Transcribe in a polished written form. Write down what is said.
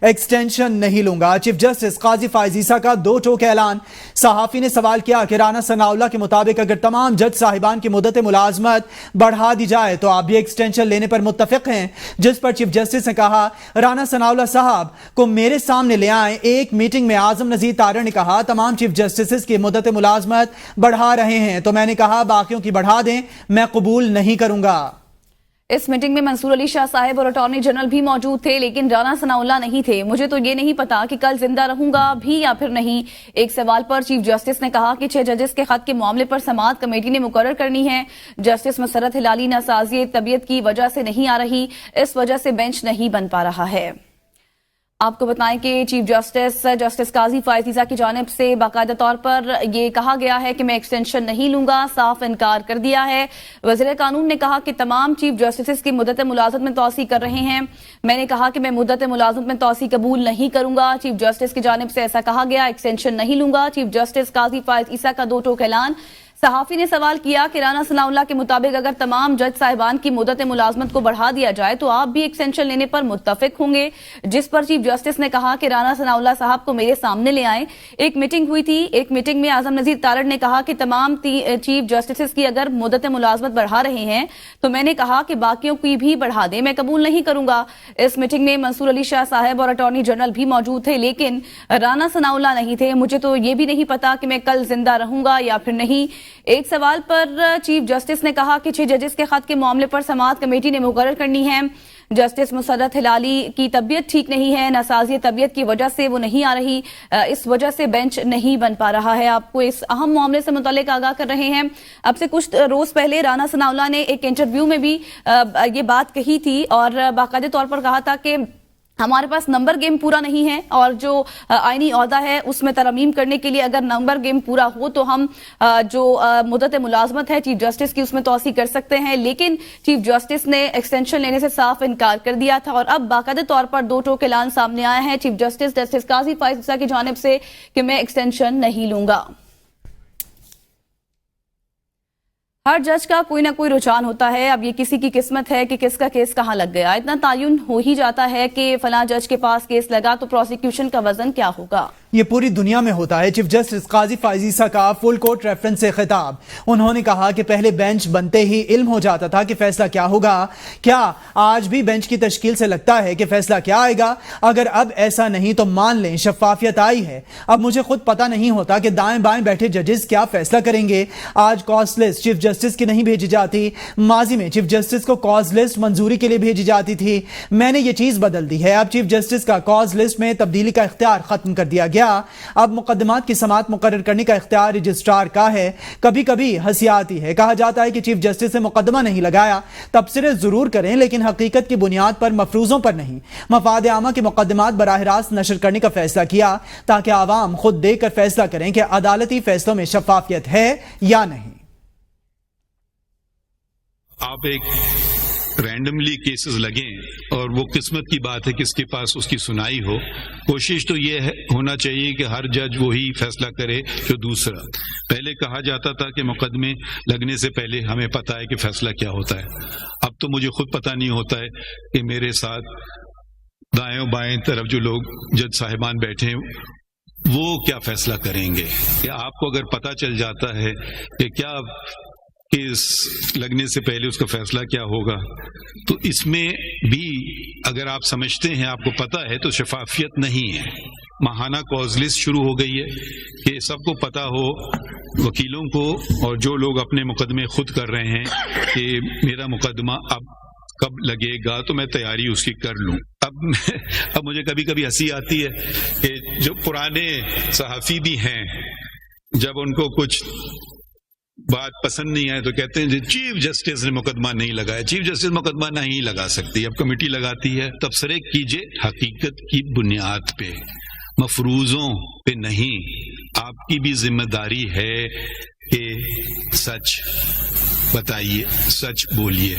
Extension نہیں لوں گا، chief justice قاضی فائز عیسیٰ کا دو ٹوک اعلان۔ صحافی نے سوال کیا کہ رانا ثناءاللہ کے مطابق اگر تمام جج صاحبان کی مدت ملازمت بڑھا دی جائے تو آپ بھی ایکسٹینشن لینے پر متفق ہیں، جس پر چیف جسٹس نے کہا رانا ثناءاللہ صاحب کو میرے سامنے لے آئیں۔ ایک میٹنگ میں اعظم نذیر تارڑ نے کہا تمام چیف جسٹس کی مدت ملازمت بڑھا رہے ہیں تو میں نے کہا باقیوں کی بڑھا دیں، میں قبول نہیں کروں گا۔ اس میٹنگ میں منصور علی شاہ صاحب اور اٹارنی جنرل بھی موجود تھے، لیکن رانا ثناءاللہ نہیں تھے۔ مجھے تو یہ نہیں پتا کہ کل زندہ رہوں گا بھی یا پھر نہیں۔ ایک سوال پر چیف جسٹس نے کہا کہ 6 ججز کے خط کے معاملے پر سماعت کمیٹی نے مقرر کرنی ہے۔ جسٹس مسرت ہلالی ناسازی طبیعت کی وجہ سے نہیں آ رہی، اس وجہ سے بینچ نہیں بن پا رہا ہے۔ آپ کو بتائیں کہ چیف جسٹس قاضی فائز عیسیٰ کی جانب سے باقاعدہ طور پر یہ کہا گیا ہے کہ میں ایکسٹینشن نہیں لوں گا، صاف انکار کر دیا ہے۔ وزیر قانون نے کہا کہ تمام چیف جسٹس کی مدت ملازمت میں توسیع کر رہے ہیں، میں نے کہا کہ میں مدت ملازمت میں توسیع قبول نہیں کروں گا۔ چیف جسٹس کی جانب سے ایسا کہا گیا، ایکسٹینشن نہیں لوں گا۔ چیف جسٹس قاضی فائز عیسیٰ کا دو ٹوک اعلان۔ صحافی نے سوال کیا کہ رانا ثناءاللہ کے مطابق اگر تمام جج صاحبان کی مدت ملازمت کو بڑھا دیا جائے تو آپ بھی ایکسٹینشن لینے پر متفق ہوں گے، جس پر چیف جسٹس نے کہا کہ رانا ثناءاللہ صاحب کو میرے سامنے لے آئیں۔ ایک میٹنگ ہوئی تھی، ایک میٹنگ میں اعظم نذیر تارڑ نے کہا کہ تمام چیف جسٹس کی اگر مدت ملازمت بڑھا رہے ہیں تو میں نے کہا کہ باقیوں کی بھی بڑھا دیں، میں قبول نہیں کروں گا۔ اس میٹنگ میں منصور علی شاہ صاحب اور اٹارنی جنرل بھی موجود تھے، لیکن رانا ثناءاللہ نہیں تھے۔ مجھے تو یہ بھی نہیں پتا کہ میں کل زندہ رہوں گا یا پھر نہیں۔ ایک سوال پر چیف جسٹس نے کہا کہ 6 ججز کے خط کے معاملے پر سماعت کمیٹی نے مقرر کرنی ہے۔ جسٹس مسرت ہلالی کی طبیعت ٹھیک نہیں ہے، ناسازی طبیعت کی وجہ سے وہ نہیں آ رہی، اس وجہ سے بینچ نہیں بن پا رہا ہے۔ آپ کو اس اہم معاملے سے متعلق آگاہ کر رہے ہیں۔ اب سے کچھ روز پہلے رانا ثناءاللہ نے ایک انٹرویو میں بھی یہ بات کہی تھی اور باقاعدہ طور پر کہا تھا کہ ہمارے پاس نمبر گیم پورا نہیں ہے اور جو آئینی عہدہ ہے اس میں ترمیم کرنے کے لیے اگر نمبر گیم پورا ہو تو ہم جو مدت ملازمت ہے چیف جسٹس کی اس میں توسیع کر سکتے ہیں، لیکن چیف جسٹس نے ایکسٹینشن لینے سے صاف انکار کر دیا تھا اور اب باقاعدہ طور پر دو ٹوک اعلان سامنے آیا ہے چیف جسٹس قاضی فائز عیسیٰ کی جانب سے کہ میں ایکسٹینشن نہیں لوں گا۔ ہر جج کا کوئی نہ کوئی رجحان ہوتا ہے، اب یہ کسی کی قسمت ہے کہ کس کا کیس کہاں لگ گیا۔ اتنا تعین ہو ہی جاتا ہے کہ فلاں جج کے پاس کیس لگا تو پروسیکیوشن کا وزن کیا ہوگا۔ یہ پوری دنیا میں ہوتا ہے۔ چیف جسٹس قاضی فائز عیسیٰ کا فل کورٹ ریفرنس سے خطاب۔ انہوں نے کہا کہ پہلے بینچ بنتے ہی علم ہو جاتا تھا کہ فیصلہ کیا ہوگا۔ کیا آج بھی بینچ کی تشکیل سے لگتا ہے کہ فیصلہ کیا آئے گا؟ اگر اب ایسا نہیں تو مان لیں شفافیت آئی ہے۔ اب مجھے خود پتہ نہیں ہوتا کہ دائیں بائیں بیٹھے ججز کیا فیصلہ کریں گے۔ آج کاز لسٹ چیف جسٹس کی نہیں بھیجی جاتی، ماضی میں چیف جسٹس کو کاز لسٹ منظوری کے لیے بھیجی جاتی تھی۔ میں نے یہ چیز بدل دی ہے، اب چیف جسٹس کا کاز لسٹ میں تبدیلی کا اختیار ختم کر دیا گیا۔ اب مقدمات کی سماعت مقرر کرنے کا اختیار رجسٹرار کا ہے۔ کبھی کبھی ہنسی آتی ہے، کہا جاتا ہے کہ چیف جسٹس نے مقدمہ نہیں لگایا، تبصرے ضرور کریں لیکن حقیقت کی بنیاد پر، مفروضوں پر نہیں۔ مفاد عامہ کے مقدمات براہ راست نشر کرنے کا فیصلہ کیا تاکہ عوام خود دیکھ کر فیصلہ کریں کہ عدالتی فیصلوں میں شفافیت ہے یا نہیں۔ آپ ایک رینڈملی کیسز لگیں اور وہ قسمت کی بات ہے کس کے پاس اس کی سنائی ہو۔ کوشش تو یہ ہونا چاہیے کہ ہر جج وہی فیصلہ کرے جو دوسرا۔ پہلے کہا جاتا تھا کہ مقدمے لگنے سے پہلے ہمیں پتہ ہے کہ فیصلہ کیا ہوتا ہے۔ اب تو مجھے خود پتہ نہیں ہوتا ہے کہ میرے ساتھ دائیں بائیں طرف جو لوگ جج صاحبان بیٹھے ہیں وہ کیا فیصلہ کریں گے۔ کہ آپ کو اگر پتہ چل جاتا ہے کہ کیا کیس لگنے سے پہلے اس کا فیصلہ کیا ہوگا تو اس میں بھی اگر آپ سمجھتے ہیں، آپ کو پتہ ہے تو شفافیت نہیں ہے۔ ماہانہ کاز لسٹ شروع ہو گئی ہے کہ سب کو پتہ ہو، وکیلوں کو اور جو لوگ اپنے مقدمے خود کر رہے ہیں کہ میرا مقدمہ اب کب لگے گا تو میں تیاری اس کی کر لوں۔ اب مجھے کبھی کبھی ہنسی آتی ہے کہ جو پرانے صحافی بھی ہیں، جب ان کو کچھ بات پسند نہیں آئے تو کہتے ہیں چیف جسٹس نے مقدمہ نہیں لگایا۔ چیف جسٹس مقدمہ نہیں لگا سکتی، اب کمیٹی لگاتی ہے۔ تبصرے کیجئے حقیقت کی بنیاد پہ، مفروضوں پہ نہیں۔ آپ کی بھی ذمہ داری ہے کہ سچ بتائیے، سچ بولیے۔